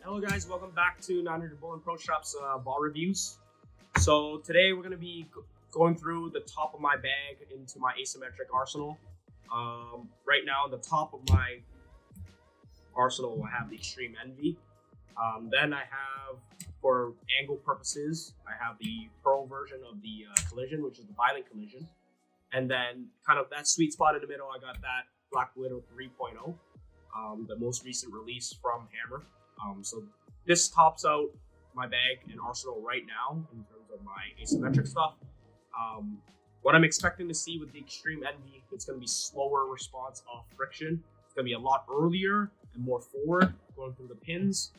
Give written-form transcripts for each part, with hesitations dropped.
Hello guys, welcome back to 900 Bowling Pro Shop's ball reviews. So today we're going to be going through the top of my bag into my asymmetric arsenal. Right now, on the top of my arsenal, I have the Extreme Envy. Then I have, for angle purposes, I have the Pro version of the Collision, which is the Violent Collision. And then kind of that sweet spot in the middle, I got that Black Widow 3.0, the most recent release from Hammer. So this tops out my bag and arsenal right now in terms of my asymmetric stuff. What I'm expecting to see with the Extreme Envy, it's going to be slower response of friction. It's going to be a lot earlier and more forward going through the pins.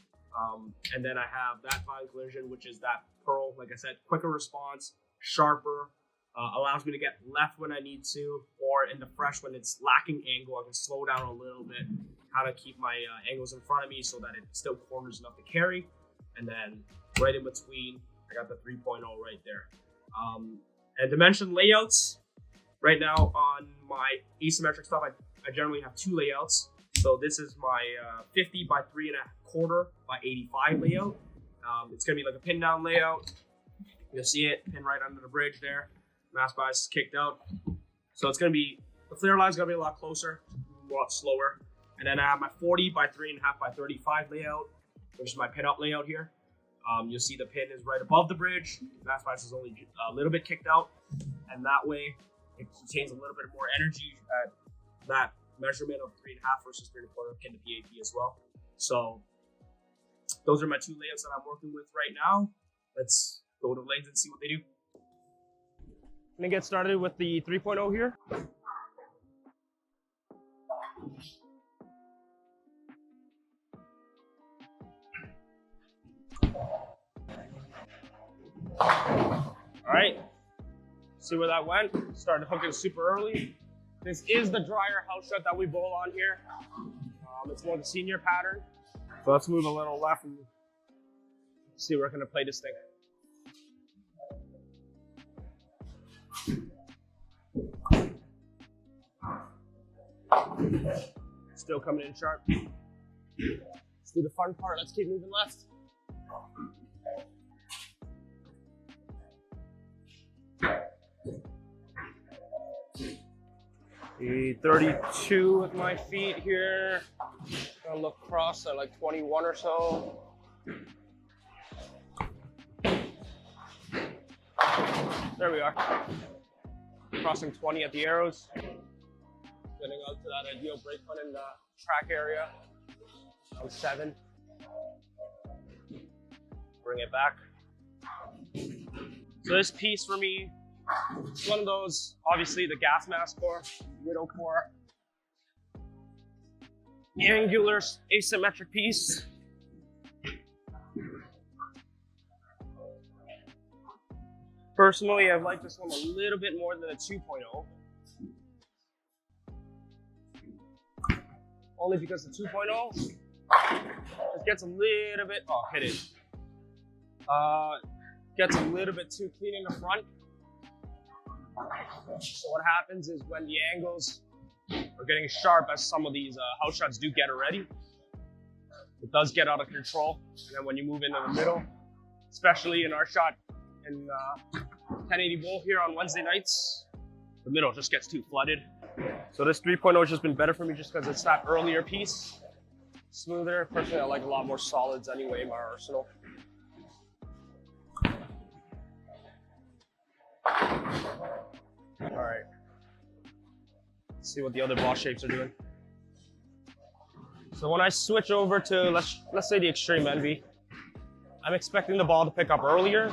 And then I have that Violent Collision, which is that Pearl, like I said, quicker response, sharper, allows me to get left when I need to, or in the fresh when it's lacking angle, I can slow down a little bit, kind of keep my angles in front of me so that it still corners enough to carry. And then right in between, I got the 3.0 right there. And dimension layouts, right now on my asymmetric stuff, I generally have two layouts. So this is my 50 by 3.25 by 85 layout. It's gonna be like a pin down layout. You'll see it, pin right under the bridge there. Mass bias is kicked out. So it's gonna be, the flare line's gonna be a lot closer, a lot slower. And then I have my 40 by 3.5 by 35 layout, which is my pin up layout here. You'll see the pin is right above the bridge. Mass bias is only a little bit kicked out. And that way, it contains a little bit more energy at that measurement of 3.5 versus 3.25 pin to PAP as well. So those are my two layouts that I'm working with right now. Let's go to the lanes and see what they do. I'm gonna get started with the 3.0 here. All right, see where that went. Started hooking super early. This is the drier house shot that we bowl on here. It's more the senior pattern. So let's move a little left and see where we're gonna play this thing. Still coming in sharp. Let's do the fun part. Let's keep moving left. The 32 with my feet here. Gonna look cross at like 21 or so. There we are. Crossing 20 at the arrows. Getting out to that ideal brake run in the track area. 7. Bring it back. So this piece for me, it's one of those, obviously the gas mask core, widow core, angular asymmetric piece. Personally, I like this one a little bit more than a 2.0. Only because the 2.0 it gets a little bit, hit it. Gets a little bit too clean in the front. So what happens is when the angles are getting sharp, as some of these house shots do get already, it does get out of control. And then when you move into the middle, especially in our shot in 1080 bowl here on Wednesday nights, the middle just gets too flooded. So this 3.0 has just been better for me just because it's that earlier piece. Smoother. Personally, I like a lot more solids anyway in my arsenal. All right. Let's see what the other ball shapes are doing. So when I switch over to, let's say the Extreme Envy, I'm expecting the ball to pick up earlier,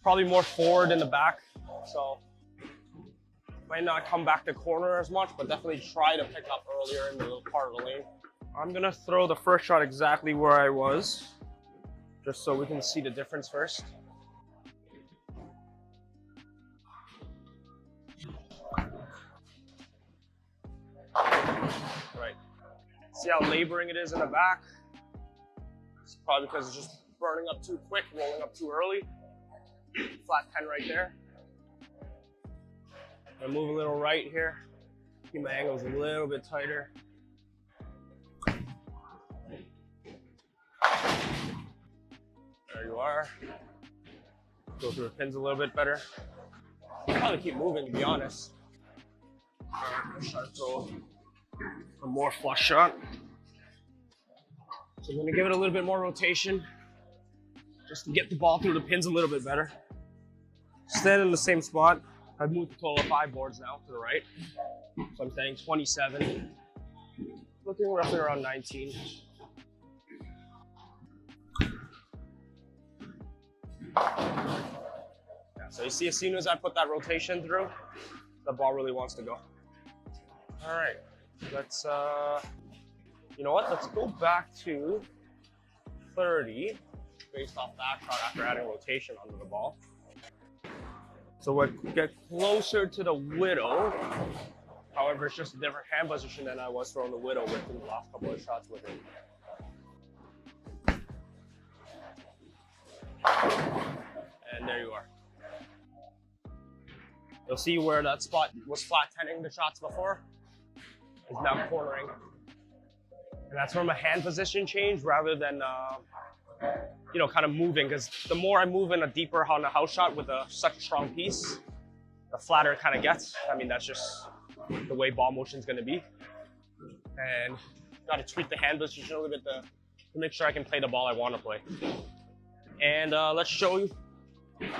probably more forward in the back. So might not come back to corner as much, but definitely try to pick up earlier in the little part of the lane. I'm gonna throw the first shot exactly where I was, just so we can see the difference first. Right. See how laboring it is in the back? It's probably because it's just burning up too quick, rolling up too early. Flat 10 right there. I move a little right here. Keep my angles a little bit tighter. There you are. Go through the pins a little bit better. I'll probably keep moving, to be honest. Let's try to throw a more flush shot. So I'm gonna give it a little bit more rotation just to get the ball through the pins a little bit better. Stand in the same spot. I've moved the total of 5 boards now to the right. So I'm saying 27, looking roughly around 19. Yeah, so you see, as soon as I put that rotation through, the ball really wants to go. All right, let's, you know what? Let's go back to 30 based off that shot after adding rotation onto the ball. So we'll get closer to the widow. However, it's just a different hand position than I was throwing the widow with in the last couple of shots with it. And there you are. You'll see where that spot was flat 10ing the shots before is now cornering. And that's from a hand position change rather than, you know, kind of moving, because the more I move in a deeper on the house shot with such a strong piece, the flatter it kind of gets. I mean, that's just the way ball motion is going to be. And got to tweak the hand position a little bit to make sure I can play the ball I want to play. And let's show you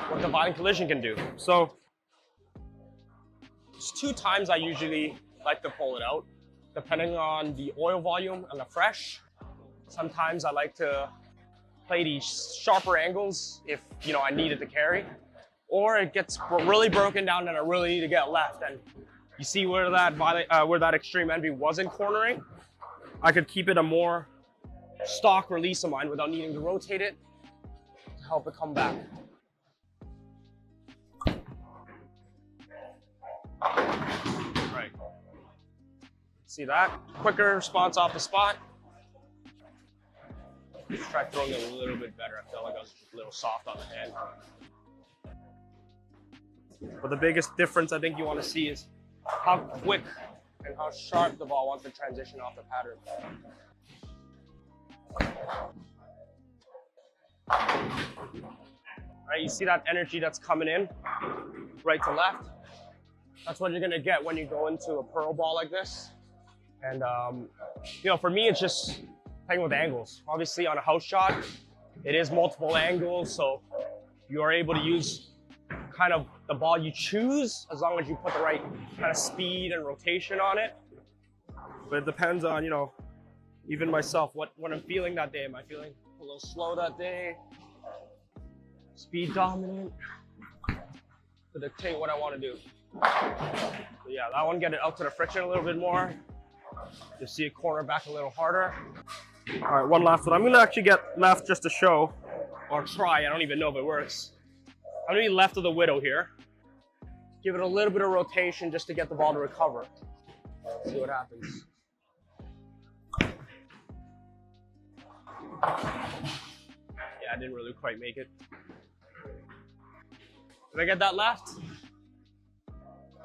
what the Violent Collision can do. So there's 2 times I usually like to pull it out, depending on the oil volume and the fresh. Sometimes I like to play these sharper angles if, you know, I need it to carry, or it gets really broken down and I really need to get left. And you see where that extreme envy wasn't cornering, I could keep it a more stock release of mine without needing to rotate it to help it come back. Right. See that? Quicker response off the spot. Let's try throwing it a little bit better. I felt like I was a little soft on the hand. But the biggest difference I think you want to see is how quick and how sharp the ball wants to transition off the pattern. All right, you see that energy that's coming in, right to left? That's what you're gonna get when you go into a pearl ball like this. And you know, for me, it's just playing with angles. Obviously on a house shot, it is multiple angles, so you are able to use kind of the ball you choose as long as you put the right kind of speed and rotation on it. But it depends on, you know, even myself, what I'm feeling that day. Am I feeling a little slow that day? Speed dominant? To dictate what I want to do. So yeah, that one, get it out to the friction a little bit more. You'll see it corner back a little harder. All right, one last one. I'm gonna actually get left just to show, or try, I don't even know if it works. I'm gonna be left of the widow here. Give it a little bit of rotation just to get the ball to recover. See what happens. Yeah, I didn't really quite make it. Did I get that left?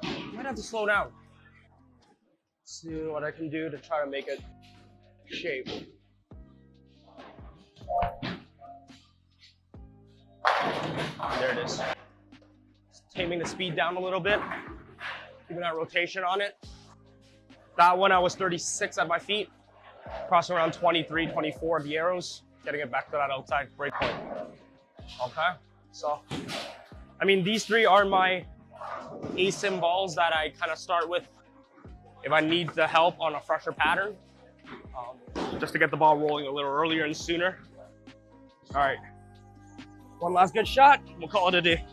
I might have to slow down. See what I can do to try to make it shape. There it is. Just taming the speed down a little bit, keeping that rotation on it. That one I was 36 at my feet, crossing around 23, 24 of the arrows, getting it back to that outside break point. Okay, so, I mean, these 3 are my asym balls that I kind of start with if I need the help on a fresher pattern, just to get the ball rolling a little earlier and sooner. All right, one last good shot, we'll call it a day.